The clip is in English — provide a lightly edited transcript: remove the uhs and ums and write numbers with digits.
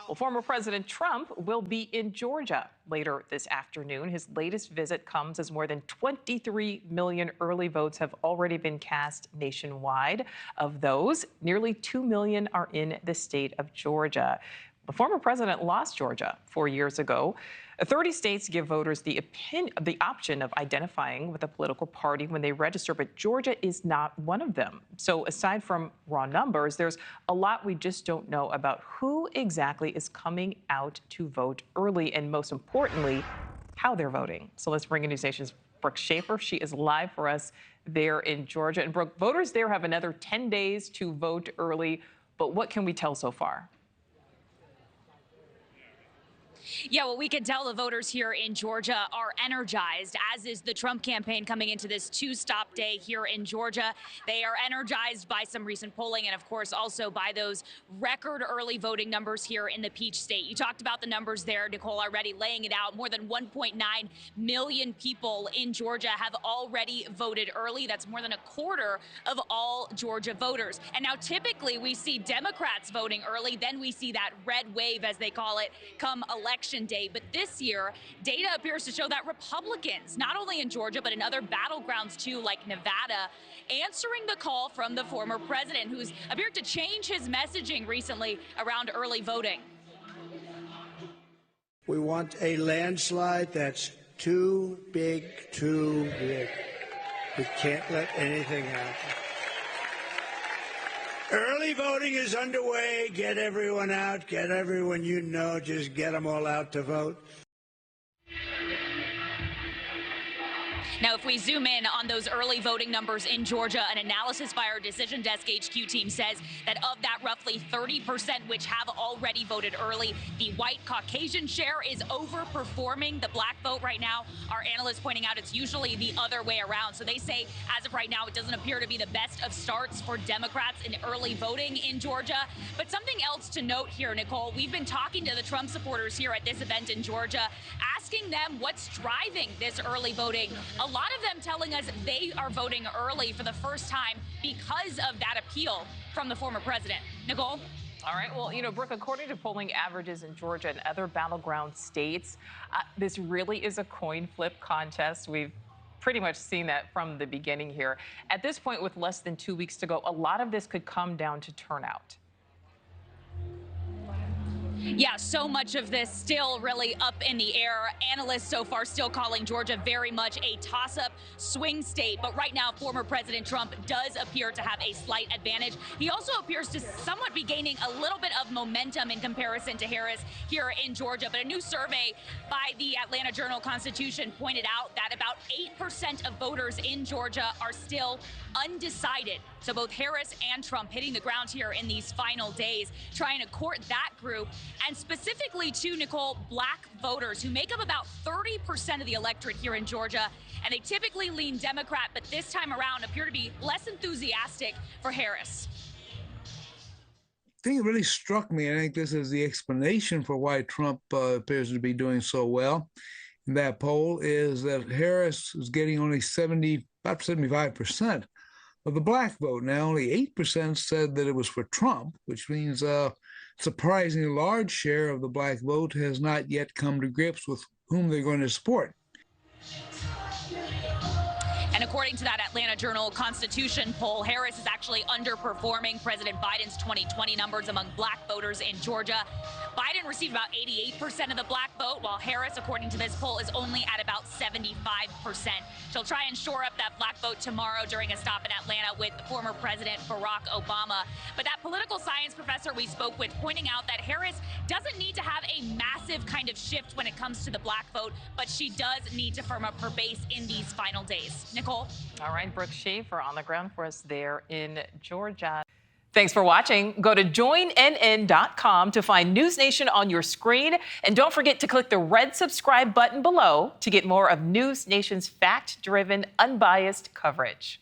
Well, former President Trump will be in Georgia later this afternoon. His latest visit comes as more than 23 million early votes have already been cast nationwide. Of those, nearly 2 million are in the state of Georgia. The former president lost Georgia 4 years ago. 30 states give voters the option of identifying with a political party when they register, but Georgia is not one of them. So aside from raw numbers, there's a lot we just don't know about who exactly is coming out to vote early, and most importantly, how they're voting. So let's bring in NewsNation's Brooke Schaefer. She is live for us there in Georgia. And Brooke, voters there have another 10 days to vote early, but what can we tell so far? Yeah, well, we can tell the voters here in Georgia are energized, as is the Trump campaign coming into this two-stop day here in Georgia. They are energized by some recent polling and, of course, also by those record early voting numbers here in the Peach State. You talked about the numbers there, Nichole, already laying it out. More than 1.9 million people in Georgia have already voted early. That's more than a quarter of all Georgia voters. And now typically we see Democrats voting early, then we see that red wave, as they call it, come election day. But this year, data appears to show that Republicans, not only in Georgia, but in other battlegrounds too, like Nevada, answering the call from the former president, who's appeared to change his messaging recently around early voting. We want a landslide that's too big, too big. We can't let anything happen. Early voting is underway. Get everyone out. Get everyone you know. Just get them all out to vote. Now, if we zoom in on those early voting numbers in Georgia, an analysis by our Decision Desk HQ team says that of that roughly 30% which have already voted early, the white Caucasian share is overperforming the black vote right now. Our analysts pointing out it's usually the other way around. So they say as of right now, it doesn't appear to be the best of starts for Democrats in early voting in Georgia. But something else to note here, Nichole, we've been talking to the Trump supporters here at this event in Georgia, asking them what's driving this early voting. A lot of them telling us they are voting early for the first time because of that appeal from the former president. Nichole? All right. Well, Brooke, according to polling averages in Georgia and other battleground states, this really is a coin flip contest. We've pretty much seen that from the beginning here. At this point, with less than 2 weeks to go, a lot of this could come down to turnout. Yeah, so much of this still really up in the air. Analysts so far still calling Georgia very much a toss-up swing state. But right now, former President Trump does appear to have a slight advantage. He also appears to somewhat be gaining a little bit of momentum in comparison to Harris here in Georgia. But a new survey by the Atlanta Journal-Constitution pointed out that about 8% of voters in Georgia are still undecided. So both Harris and Trump hitting the ground here in these final days, trying to court that group. And specifically to Nichole, black voters who make up about 30% of the electorate here in Georgia. And they typically lean Democrat, but this time around appear to be less enthusiastic for Harris. The thing that really struck me, I think this is the explanation for why Trump appears to be doing so well in that poll, is that Harris is getting only about 75% of the black vote. Now, only 8% said that it was for Trump, which means a surprisingly large share of the black vote has not yet come to grips with whom they're going to support. And according to that Atlanta Journal-Constitution poll, Harris is actually underperforming President Biden's 2020 numbers among black voters in Georgia. Biden received about 88% of the black vote, while Harris, according to this poll, is only at about 75%. She'll try and shore up that black vote tomorrow during a stop in Atlanta with former President Barack Obama. But that political science professor we spoke with pointing out that Harris doesn't need to have a massive kind of shift when it comes to the black vote, but she does need to firm up her base in these final days. Nichole? All right, Brooke Schaefer on the ground for us there in Georgia. Thanks for watching. Go to joinnn.com to find News Nation on your screen. And don't forget to click the red subscribe button below to get more of News Nation's fact-driven, unbiased coverage.